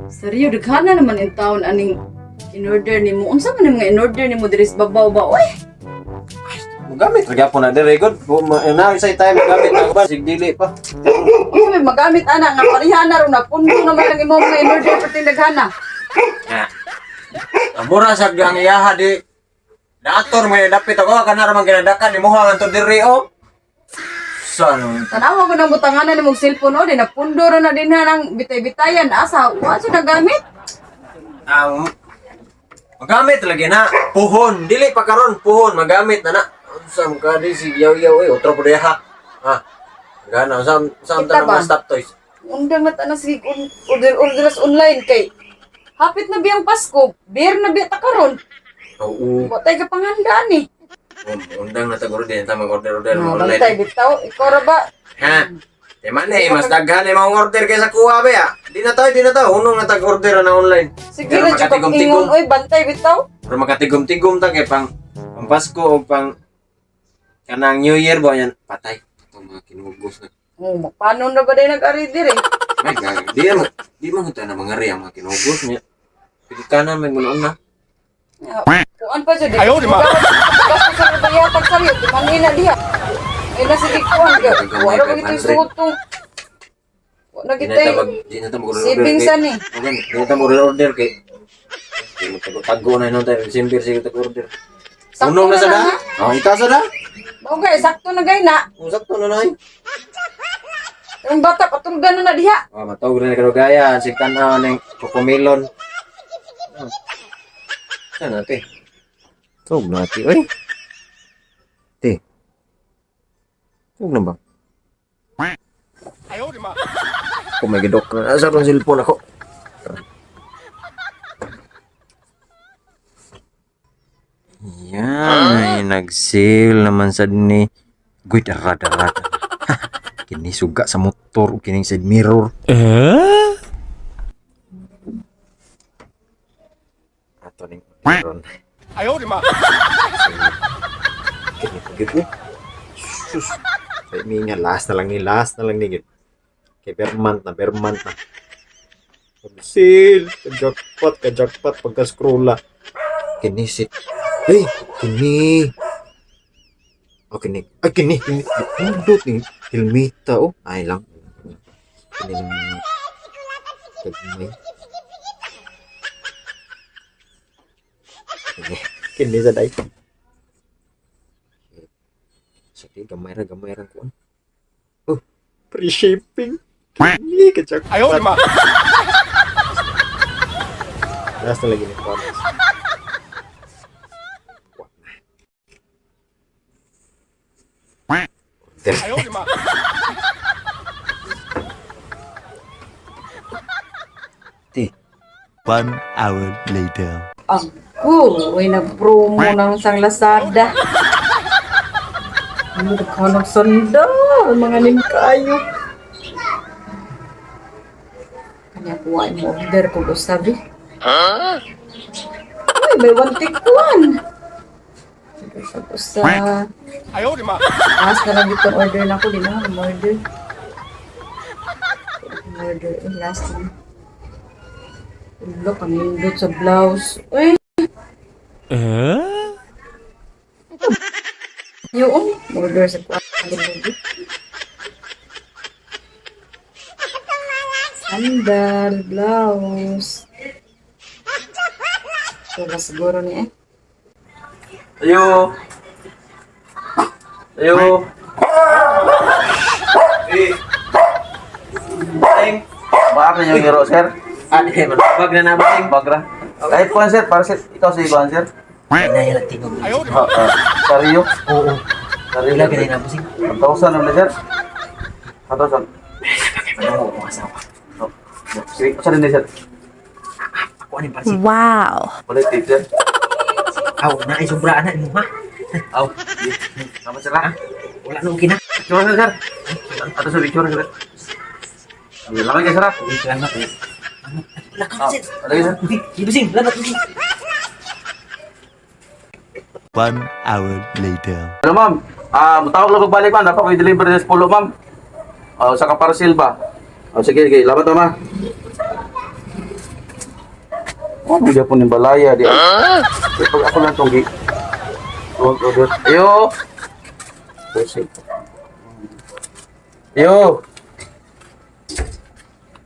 Seryo, daghana naman yung taon aning in-order ni mo. Unsa man yung mga in-order ni mo diri sa babaw ba? Uy! Magamit lagi po na dire good. Na sa tayo magamit na ba sig dili pa. Unsa may magamit ana nga parihan na ron na pundo naman ang imong mga in-order pati daghana. Ya. Mura sa ang iyaha di. Dator may dapit ako kana ra man ginadakan ni moha ngadto diri o. Sano? Tanawa ko nang butanganan ni mong cellphone o, di napundo ron na din ng bitay-bitayan. Asa, wala siya nagamit. Ang magamit lagi na puhon dili pa karon puhon magamit na na. Unsam ka di si yaw-yaw otro po diha. Ha. Gana sam Kita ta ba? na stop toys. Undang na tanas order online kay hapit na biyang Pasko, beer na biya ta karon. Oo. Wa tay ka panghandaan ni. Undang na taguro din ta mag-order mo Bantay online. bitaw, ikaw ra ba? Ha. Di man mas daghan ay mga order kaysa kuha ba ya. Di na to. Unong na tag-order na online. Sige Pero na jud kag makatigom-tigom. ingon, oy bantay bitaw. Pero makatigom-tigom ta kay pang Pasko o pang kanang New Year ba yan patay. Ito mga kinugos na. Oh, paano na ba day nag-ari dire? Ay, gag. Di man ito na mga riyan mga kinugos niya. Pili ka na may munoon na. Kuan pa jud. Ayo di ba? Sa bayatag saryo, di manina diha. Ay na sige kuan ka. Wala ba gito suot tong. Wala gitay. Di na ta mag-order. Savings ani. Di na ta mag-order kay. Di mo tago na yun tayo. December sige tag-order. Sakto Unong na na sa da? na, Oh, ikaw sa da? Okay, sakto na gay na. Usap to na na eh. Yung bata patulgan na diha. Oh, matawag na karo gaya. Sigtan na ng kokomilon. Saan natin? Tawag natin. Ay! Te. Tawag na ba? Kung may gidok na. Asa kong cellphone ako? Yan. Ay, nag-sale naman sa ni. Guy, darada. Kini suga sa motor. Kining side mirror. Ato ning meron. Ayaw di ma. Kini pagit ni. Sus. Say mi nga last na lang ni gid. Kay Bermant na. Pag-sale, ka-jackpot pagka-scrolla. Kini sit. Hey, kini. Oh, kini. Ay, kini. Pindot ni Hilmita, oh. Ay lang. Kini lang. Kagmay. Kini sa day. Sige, gamay ra ko. Oh, free shipping. Kini ka-jackpot. Ayaw di ma. Last na lagi ni promise. Ayaw di ma. One hour later. Ako, ay nag-promo ng sang Lazada. Ano ka nagsandal, mga nimkayo. Kanya kuha mo order ko ba sabi? Ay, may one take one. Tapos sa Ayaw di ma. taas na lang dito order na ako, di na ako order. Order, last one. Ulo, kamindot sa blouse. Uy! Yung order sa kwarto. Sandal, blouse. Wala siguro niya eh. Ayo. Ting. Bakit na yung hero, sir? Di man. Bag na naman, ting. Bag ra. Kahit po, sir. Para sir. Ikaw sa iban, sir. Ayaw di ma. Sariyo? Oo. Sariyo. Ilang ganyan na po, sir. 1,000 naman, sir. 1,000. Ano mo kung asawa? Sige, saan din, sir? Wow. Ulit, sir. Aw, na ay sobraan na mo ha. Aw. Sama sir, ha? Wala nang kina. Picture, sir. Ato sa picture, sir. Lamang kayo, sir, ha? Salamat. Wala ka sir. Ano yun, sir? Ibusing, salamat ibusing. One hour later. Ano ma'am? Mutawag lang pagbalik ma'am. Dapat ko i-deliver ng polo ma'am. Sa kaparcel ba? Sige, labat ma'am. Oh, hindi po ng balaya. Di, pag ako lang itong order. Iyo! Iyo!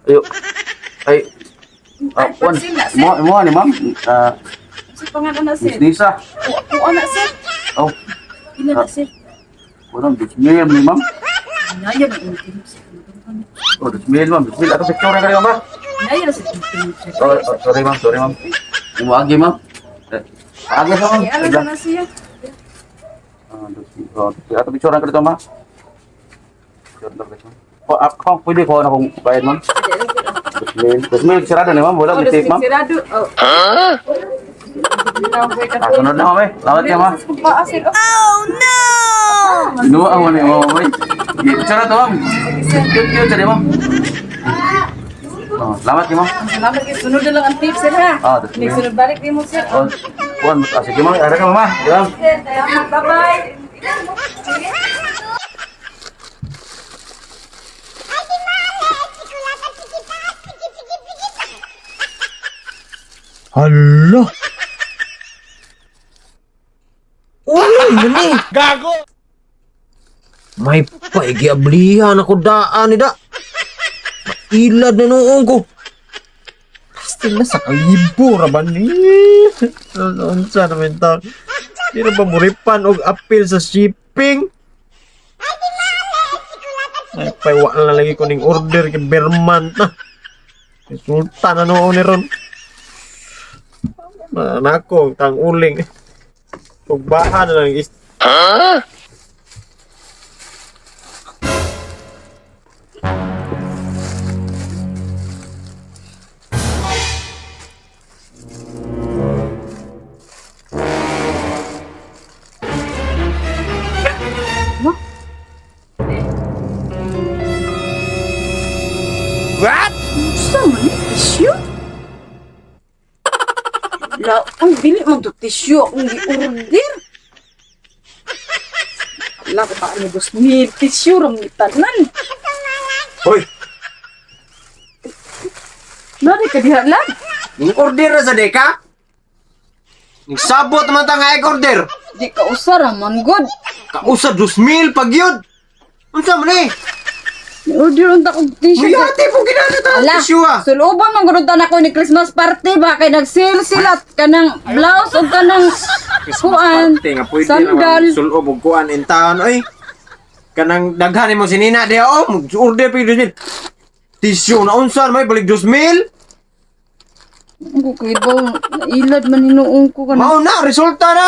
Iyo! Ay! Ay, pansin na, sir. Mo ni ma'am. Sa pangalan na, sir. Miss Lisa. Kuha na, sir. Oh, Ilan na, sir? walang dismil ni ma'am. Naya na yung tinip, sir. Oh, dismil ma'am. Dismil. Ato picture na kayo ma'am. Naya na, sir. Yung tinip, sir. Oh, sorry ma'am. Sorry ma'am. Umuagi ma'am. Agi sa ma'am. Ay, alam na siya. Ato picture na kayo ma'am. Oh, ako, pwede ko na kung bayad ma'am. Dismil, sirado ni ma'am. Wala, Oh, bitip ma'am. sirado. Oh. Sunod na ma'am eh. Lawat ka ma'am. Oh, no! Inuwa mo ni ma'am eh. Sirado ma'am. Cute siya di ma'am. Oh, salamat ka ma'am. Salamat kayo. Sunod na lang ang tips, sir, ha? Ah, that's Next sunod balik din mo, sir. Oh, buwan. Sige ma'am. Ara ka ma'am. Di ma'am. Sir, salamat. Bye-bye. Hala! Uy, mani! Gago! May paigiablihan ako daan ni da. Ilad na noong ko. Still na sa kalibo raban ni. Unsa naman ta? Di na ba muripan og appeal sa shipping? Ay, paiwa na lagi ko ning order kay Berman na. Resulta na noon ni ron. Nako, tang uling. Pagbahan na lang is... What? Sama ni tissue? La, ang bili mo to tissue akong gi-order. Wala ko pa ano 2,000 tissue ram ni tanan. Hoy! Nari ka diha lang. Ning order na sa deka? Ning sabot man ta nga order. Di ka usara man god. Kausa 2,000 pag yun. Unsa man eh? Order unta kong tissue. Muyati po ginana ta Ala, tissue ah. suluban man gud ako ni Christmas party ba kay nag-sale sila kanang blouse ug kanang kuan. Nga pwede Sandal. naman sulob og kuan in town oy. Kanang daghan mo si Nina diha oh, mag-order pa 2,000. Tissue na unsa may balik 2,000? Ako kay ba nailad man hinuong ko kanang Mao na resulta na.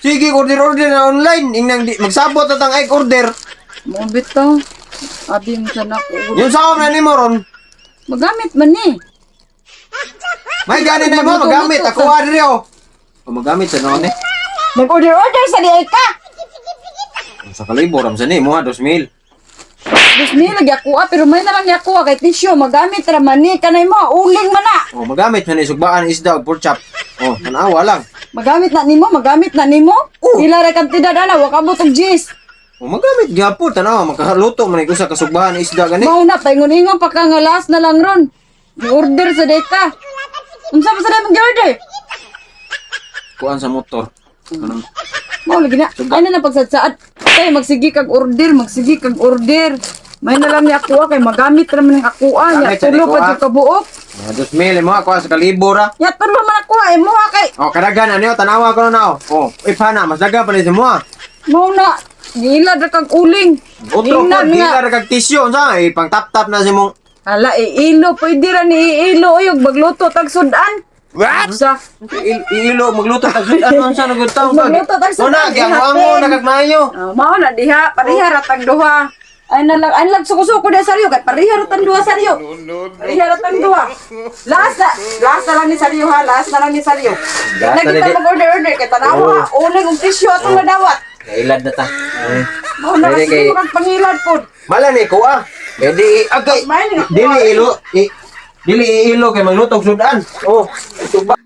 Sige order na online ingnang di magsabot at ang egg order. mo bitaw. Abi mo sana ko. Yung sa na nimo ron. Magamit man ni. May gani na mo magamit ako adri oh. Magamit sa noon eh. Nag-order sa di ka. Sa kalibo ram sa nimo 2,000. Disney lagi ako pero may na lang ako kay tissue magamit ra man ni kanay mo uling man na. Oh magamit man ni sugbaan isda ug pork chop. Oh tanawa lang. Magamit na nimo. Ila ra kantidad ana wa kabot og gis. Oh magamit gyapon tanawa makaluto man ko sa kasugbahan isda gani. Mao na paingon-ingon pa ka nga last na lang ron. Order sa deka. Unsa pa sa dai mong order? Kuan sa motor. Anong Mao lagi na. Ay na pagsadsaad. Tay magsige kag order. May na lang ni ako kay magamit ra man ang akuan. Ya Gamit sa tulo deko, pa ah. jud kabuok. 2,000 mo ako sa kalibo ra. Ya tulo man ako ay mo kay. Oh kadagan ano tanawa ko na oh. Ipana mas daga pa ni mo ah. Mao na. Gilad ra kag uling. Otro Ingnan po, nga. dila kag tissue sa pang tap na si mong Ala, iilo. Pwede ra ni iilo. Uyog, magluto tag sudan. What? Sa, ilo magluto ta ano sa nagutaw Magluto tag sudan. Una gyamo na kag maayo. mao na diha. Pariha ra tag duha. Ay nalag suko-suko na saryo. Kay pariha ra tag duha saryo. Pariha ra tag duha. Last na lang ni saryo ha. Last na lang ni saryo. Last Lagi na ta di- mag-order. Kay tanawa ha. Uling og tissue atong nadawat. Nailad na ta. Mao na Pwede kasi kay- mo kag pangilad po. Mala ni ko ah. Pwede agay. May nga- Dili ilo kay maglutog sudan. Oh, ito ba?